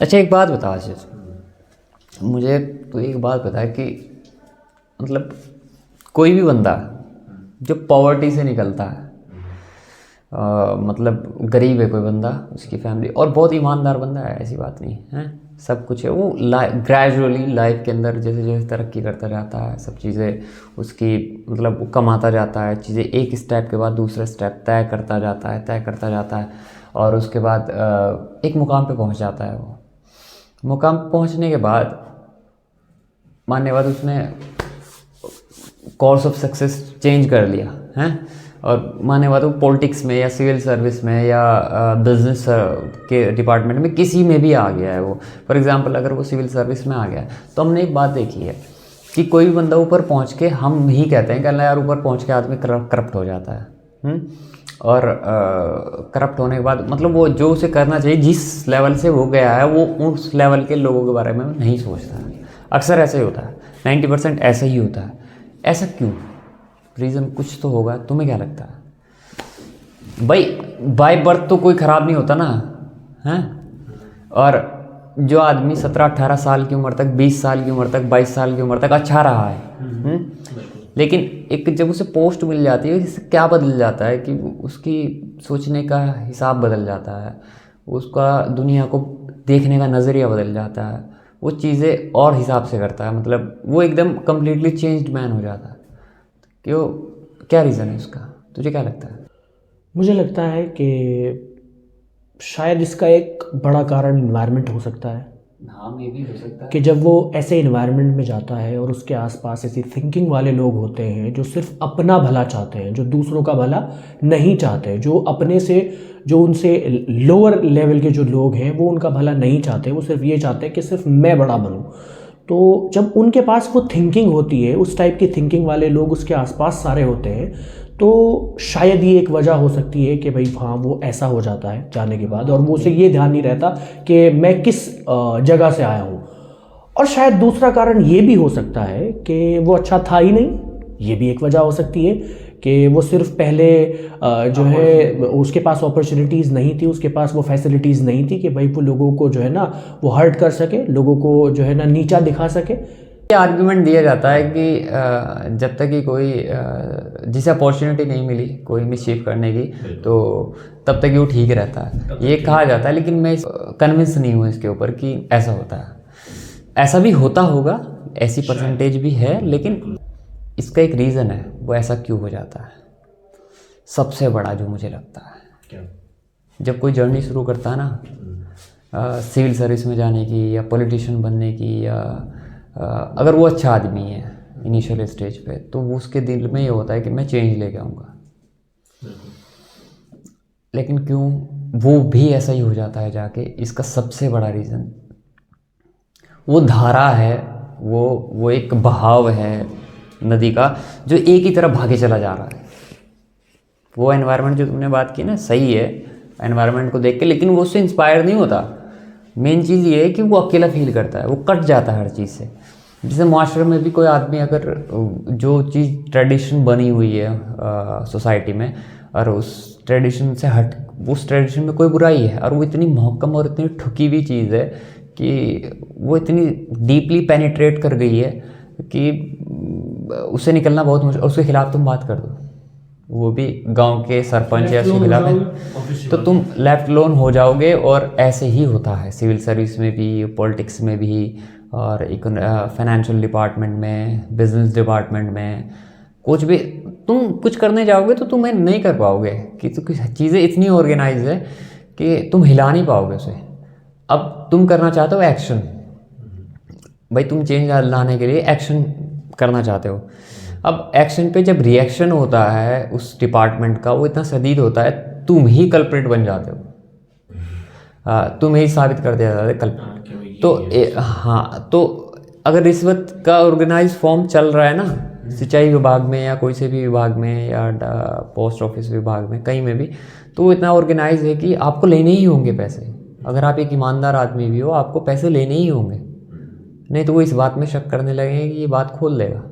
अच्छा एक बात बता आशीष, मुझे तो एक बात बता कि मतलब कोई भी बंदा जो पॉवर्टी से निकलता है, मतलब गरीब है कोई बंदा, उसकी फैमिली, और बहुत ईमानदार बंदा है, ऐसी बात नहीं है, सब कुछ है, वो ग्रेजुअली लाइफ के अंदर जैसे जैसे तरक्की करता जाता है, सब चीज़ें उसकी मतलब वो कमाता जाता है, चीज़ें एक स्टेप के बाद दूसरा स्टेप तय करता जाता है और उसके बाद एक मुकाम पे पहुंच जाता है। वो मुकाम पे पहुंचने के बाद मानने बाद उसने कोर्स ऑफ सक्सेस चेंज कर लिया है, और माने बात वो पॉलिटिक्स में या सिविल सर्विस में या बिजनेस के डिपार्टमेंट में किसी में भी आ गया है वो। फॉर एग्जांपल अगर वो सिविल सर्विस में आ गया है तो हमने एक बात देखी है कि कोई भी बंदा ऊपर पहुंच के, हम ही कहते हैं कि अल्लाह यार ऊपर पहुंच के आदमी करप्ट हो जाता है। और करप्ट होने के बाद मतलब वो जो उसे करना चाहिए, जिस लेवल से वो गया है, वो उस लेवल के लोगों के बारे में नहीं सोचता है। अक्सर ऐसा ही होता है, 90% ऐसा ही होता है। ऐसा क्यों? रीज़न कुछ तो होगा, तुम्हें क्या लगता है? भाई बाय बर्थ तो कोई ख़राब नहीं होता ना, हैं? और जो आदमी 17-18 साल की उम्र तक, 20 साल की उम्र तक, 22 साल की उम्र तक अच्छा रहा है, लेकिन एक जब उसे पोस्ट मिल जाती है, इससे क्या बदल जाता है कि उसकी सोचने का हिसाब बदल जाता है, उसका दुनिया को देखने का नज़रिया बदल जाता है, वो चीज़ें और हिसाब से करता है, मतलब वो एकदम कम्प्लीटली चेंज्ड मैन हो जाता है। क्यों, क्या रीज़न है उसका? तुझे क्या लगता है? मुझे लगता है कि शायद इसका एक बड़ा कारण इन्वायरमेंट हो सकता है। हाँ, मे भी हो सकता है कि जब वो ऐसे इन्वायरमेंट में जाता है और उसके आसपास ऐसी थिंकिंग वाले लोग होते हैं जो सिर्फ अपना भला चाहते हैं, जो दूसरों का भला नहीं चाहते, जो अपने से, जो उनसे लोअर लेवल के जो लोग हैं वो उनका भला नहीं चाहते, वो सिर्फ ये चाहते हैं कि सिर्फ मैं बड़ा बनूं। तो जब उनके पास वो थिंकिंग होती है, उस टाइप की थिंकिंग वाले लोग उसके आसपास सारे होते हैं, तो शायद ये एक वजह हो सकती है कि भाई हाँ वो ऐसा हो जाता है जाने के बाद, और वो उसे ये ध्यान नहीं रहता कि मैं किस जगह से आया हूँ। और शायद दूसरा कारण ये भी हो सकता है कि वो अच्छा था ही नहीं, ये भी एक वजह हो सकती है कि वो सिर्फ पहले जो है उसके पास अपॉर्चुनिटीज़ नहीं थी, उसके पास वो फैसिलिटीज़ नहीं थी कि भाई वो लोगों को जो है ना वो हर्ट कर सके, लोगों को जो है ना नीचा दिखा सके। ये आर्ग्यूमेंट दिया जाता है कि जब तक कि कोई जिसे अपॉर्चुनिटी नहीं मिली कोई मिसचीफ करने की, तो तब तक वो ठीक रहता है, ये कहा जाता है। लेकिन मैं कन्विंस नहीं हूँ इसके ऊपर कि ऐसा होता है। ऐसा भी होता होगा, ऐसी परसेंटेज भी है, लेकिन इसका एक रीज़न है, वो ऐसा क्यों हो जाता है। सबसे बड़ा जो मुझे लगता है, क्या? जब कोई जर्नी शुरू करता है ना सिविल सर्विस में जाने की या पॉलिटिशियन बनने की, या अगर वो अच्छा आदमी है इनिशियल स्टेज पे, तो वो उसके दिल में ये होता है कि मैं चेंज लेके आऊँगा। लेकिन क्यों वो भी ऐसा ही हो जाता है जाके? इसका सबसे बड़ा रीज़न वो धारा है, वो एक बहाव है नदी का जो एक ही तरफ भागे चला जा रहा है। वो एनवायरनमेंट जो तुमने बात की ना, सही है एनवायरनमेंट को देख के, लेकिन वो उससे इंस्पायर नहीं होता। मेन चीज़ ये है कि वो अकेला फील करता है, वो कट जाता है हर चीज़ से। जैसे माशरे में भी कोई आदमी अगर जो चीज़ ट्रेडिशन बनी हुई है सोसाइटी में, और उस ट्रेडिशन से हट, उस ट्रेडिशन में कोई बुराई है और वो इतनी महकम और इतनी ठुकी हुई चीज़ है कि वो इतनी डीपली पेनिट्रेट कर गई है कि उससे निकलना बहुत मुश्किल। उसके खिलाफ तुम बात कर दो, वो भी गांव के सरपंच या उसके खिलाफ है, तो तुम लेफ्ट लोन हो जाओगे। और ऐसे ही होता है सिविल सर्विस में भी, पॉलिटिक्स में भी, और फाइनेंशियल डिपार्टमेंट में, बिजनेस डिपार्टमेंट में, कुछ भी तुम कुछ करने जाओगे तो तुम्हें नहीं कर पाओगे कि चीज़ें इतनी ऑर्गेनाइज है कि तुम हिला नहीं पाओगे उसे। अब तुम करना चाहते हो एक्शन, भाई तुम चेंज लाने के लिए एक्शन करना चाहते हो। अब एक्शन पे जब रिएक्शन होता है उस डिपार्टमेंट का, वो इतना शदीद होता है, तुम ही कल्प्रिट बन जाते हो, तुम ही साबित कर दिया जाता है कल्प्रिट। तो हाँ, तो अगर रिश्वत का ऑर्गेनाइज फॉर्म चल रहा है ना सिंचाई विभाग में या कोई से भी विभाग में या पोस्ट ऑफिस विभाग में, कहीं में भी, तो वो इतना ऑर्गेनाइज है कि आपको लेने ही होंगे पैसे। अगर आप एक ईमानदार आदमी भी हो, आपको पैसे लेने ही होंगे, नहीं तो वो इस बात में शक करने लगेंगे कि ये बात खोल देगा।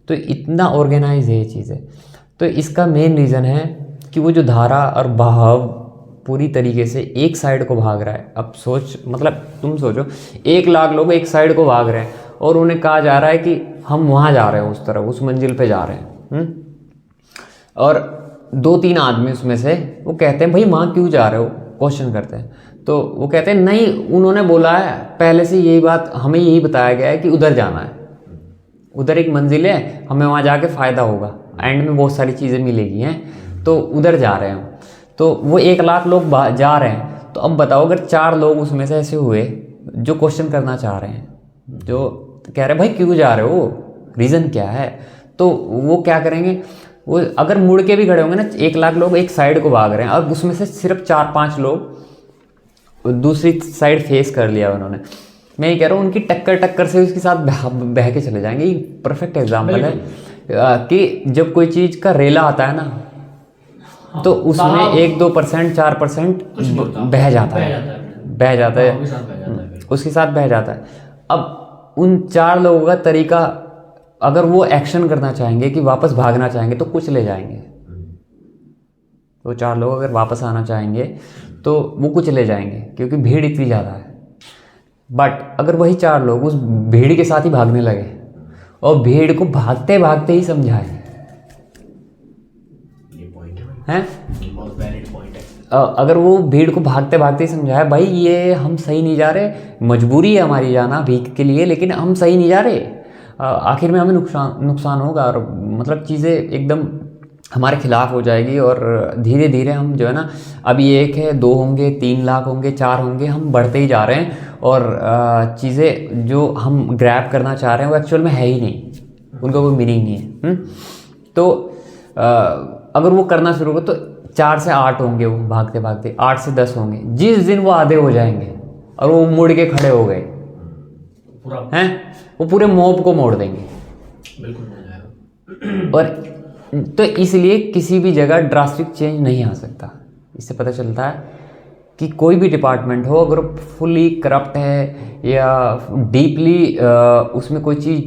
तो इतना ऑर्गेनाइज है ये चीज़ें। तो इसका मेन रीज़न है कि वो जो धारा और बहाव पूरी तरीके से एक साइड को भाग रहा है। अब सोच, मतलब तुम सोचो 1 लाख लोग एक साइड को भाग रहे हैं और उन्हें कहा जा रहा है कि हम वहाँ जा रहे हैं, उस तरफ, उस मंजिल पे जा रहे हैं। और 2-3 आदमी उसमें से वो कहते हैं भाई वहाँ क्यों जा रहे हो, क्वेश्चन करते हैं। तो वो कहते हैं नहीं, उन्होंने बोला है पहले से, यही बात हमें यही बताया गया है कि उधर जाना है, उधर एक मंजिल है, हमें वहाँ जाके फ़ायदा होगा, एंड में बहुत सारी चीज़ें मिलेगी हैं, तो उधर जा रहे हैं। तो वो 1 लाख लोग जा रहे हैं। तो अब बताओ अगर 4 लोग उसमें से ऐसे हुए जो क्वेश्चन करना चाह रहे हैं, जो कह रहे हैं भाई क्यों जा रहे हो, रीज़न क्या है, तो वो क्या करेंगे, वो अगर मुड़ के भी खड़े होंगे ना, 1 लाख लोग एक साइड को भाग रहे हैं और उसमें से सिर्फ 4-5 लोग दूसरी साइड फेस कर लिया उन्होंने, मैं ये कह रहा हूँ उनकी टक्कर से उसके साथ बह के चले जाएंगे। ये परफेक्ट एग्जाम्पल है कि जब कोई चीज़ का रेला आता है ना, तो उसमें 1-2%, 4% बह जाता है, उसके साथ बह जाता है। अब उन 4 लोगों का तरीका, अगर वो एक्शन करना चाहेंगे कि वापस भागना चाहेंगे तो कुछ ले जाएंगे। वो 4 लोग अगर वापस आना चाहेंगे तो वो कुछ ले जाएंगे, क्योंकि भीड़ इतनी ज़्यादा है। बट अगर वही 4 लोग उस भीड़ के साथ ही भागने लगे और भीड़ को भागते भागते ही समझाए, हैं, अगर वो भीड़ को भागते भागते ही समझाए भाई ये हम सही नहीं जा रहे, मजबूरी है हमारी जाना भीख के लिए, लेकिन हम सही नहीं जा रहे, आखिर में हमें नुकसान होगा, और मतलब चीज़ें एकदम हमारे खिलाफ हो जाएगी, और धीरे धीरे हम जो है ना, अभी 1 है, 2 होंगे, 3 लाख होंगे, 4 होंगे, हम बढ़ते ही जा रहे हैं, और चीज़ें जो हम ग्रैब करना चाह रहे हैं वो एक्चुअल में है ही नहीं, उनका कोई मीनिंग नहीं है। तो अगर वो करना शुरू करो तो 4 से 8 होंगे, वो भागते भागते 8 से 10 होंगे। जिस दिन वो आधे हो जाएंगे और वो मुड़ के खड़े हो गए हैं, वो पूरे मॉब को मोड़ देंगे, बिल्कुल मोड़ जाएगा। और तो इसलिए किसी भी जगह ड्रास्टिक चेंज नहीं आ सकता। इससे पता चलता है कि कोई भी डिपार्टमेंट हो, अगर फुली करप्ट है या डीपली उसमें कोई चीज़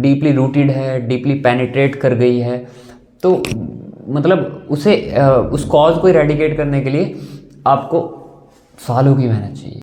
डीपली रूटेड है, डीपली पेनिट्रेट कर गई है, तो मतलब उसे उस कॉज को इरेडिकेट करने के लिए आपको सालों की मेहनत चाहिए।